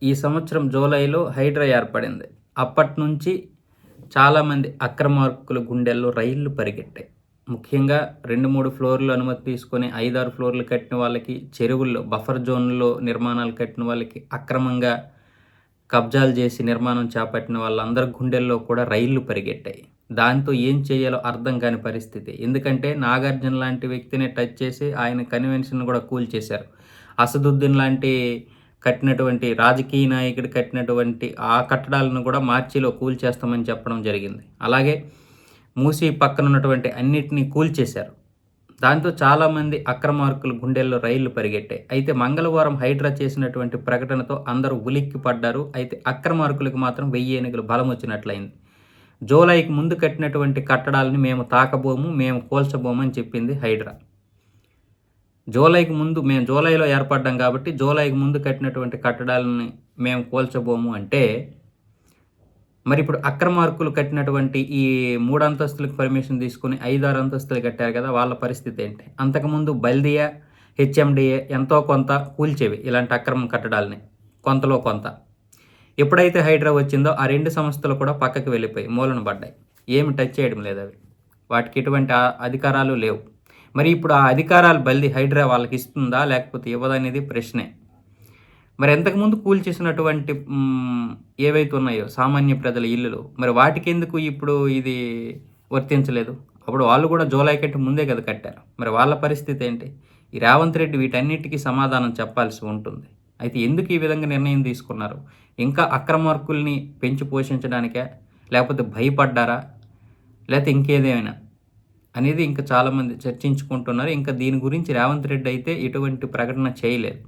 ఈ సంవత్సరం జూలైలో హైడ్రా ఏర్పడింది. అప్పట్నుంచి చాలామంది అక్రమార్కుల గుండెల్లో రైళ్లు పరిగెట్టాయి. ముఖ్యంగా 2, 3 ఫ్లోర్‌లు అనుమతి తీసుకొని 5, 6 ఫ్లోర్‌లు కట్టిన వాళ్ళకి, చెరువుల్లో బఫర్ జోన్‌లో నిర్మాణాలు కట్టిన వాళ్ళకి, అక్రమంగా కబ్జాలు చేసి నిర్మాణం చేపట్టిన వాళ్ళందరి గుండెల్లో కూడా రైళ్లు పరిగెట్టాయి. దాంతో ఏం చేయాలో అర్థం కాని పరిస్థితి. ఎందుకంటే నాగార్జున లాంటి వ్యక్తిని టచ్ చేసి ఆయన కన్వెన్షన్ కూడా కూల్చేశారు. అసదుద్దీన్ లాంటి కట్టినటువంటి రాజకీయ నాయకుడు కట్టినటువంటి ఆ కట్టడాలను కూడా మార్చిలో కూల్చేస్తామని చెప్పడం జరిగింది. అలాగే మూసీ పక్కన ఉన్నటువంటి అన్నిటిని కూల్చేశారు. దాంతో చాలామంది అక్రమార్కుల గుండెల్లో రైళ్లు పరిగెట్టాయి. అయితే మంగళవారం హైడ్రా చేసినటువంటి ప్రకటనతో అందరూ ఉలిక్కి పడ్డారు. అయితే అక్రమార్కులకు మాత్రం 1000 ఏనుగుల బలం వచ్చినట్లయింది. జూలైకి ముందు కట్టినటువంటి కట్టడాలని మేము తాకబోము, మేము కూల్చబోము అని చెప్పింది హైడ్రా. జూలైకి ముందు మేము జూలైలో ఏర్పడ్డాం కాబట్టి జూలైకి ముందు కట్టినటువంటి కట్టడాలని మేము కూల్చబోము అంటే, మరి ఇప్పుడు అక్రమార్కులు కట్టినటువంటి ఈ 3 అంతస్తులకు పర్మిషన్ తీసుకొని 5, 6 అంతస్తులు కట్టారు కదా! వాళ్ళ పరిస్థితి ఏంటి? అంతకుముందు బల్దియా, హెచ్ఎండిఏ ఎంతో కొంత కూల్చేవి ఇలాంటి అక్రమ కట్టడాలని కొంతలో కొంత. ఎప్పుడైతే హైడ్రా వచ్చిందో ఆ 2 సంస్థలు కూడా పక్కకి వెళ్ళిపోయి మూలన పడ్డాయి. ఏమి టచ్ చేయడం లేదు అవి. వాటికి ఎటువంటి అధికారాలు లేవు. మరి ఇప్పుడు ఆ అధికారాలు హైడ్రా వాళ్ళకి ఇస్తుందా? లేకపోతే ఇవ్వదనేది ప్రశ్నే. మరి ఇంతకుముందు కూల్చేసినటువంటి ఏవైతే ఉన్నాయో సామాన్య ప్రజల ఇల్లులు, మరి వాటికెందుకు ఇప్పుడు ఇది వర్తించలేదు? అప్పుడు వాళ్ళు కూడా జూలై కంటే ముందే కదా కట్టారు. మరి వాళ్ళ పరిస్థితి ఏంటి? ఈ రేవంత్ రెడ్డి వీటన్నిటికీ సమాధానం చెప్పాల్సి ఉంటుంది. అయితే ఎందుకు ఈ విధంగా నిర్ణయం తీసుకున్నారు? ఇంకా అక్రమార్కుల్ని పెంచి పోషించడానికా? లేకపోతే భయపడ్డారా? లేకపోతే ఇంకేదేమైనా అనేది ఇంకా చాలామంది చర్చించుకుంటున్నారు. ఇంకా దీని గురించి రేవంత్ రెడ్డి అయితే ఎటువంటి ప్రకటన చేయలేదు.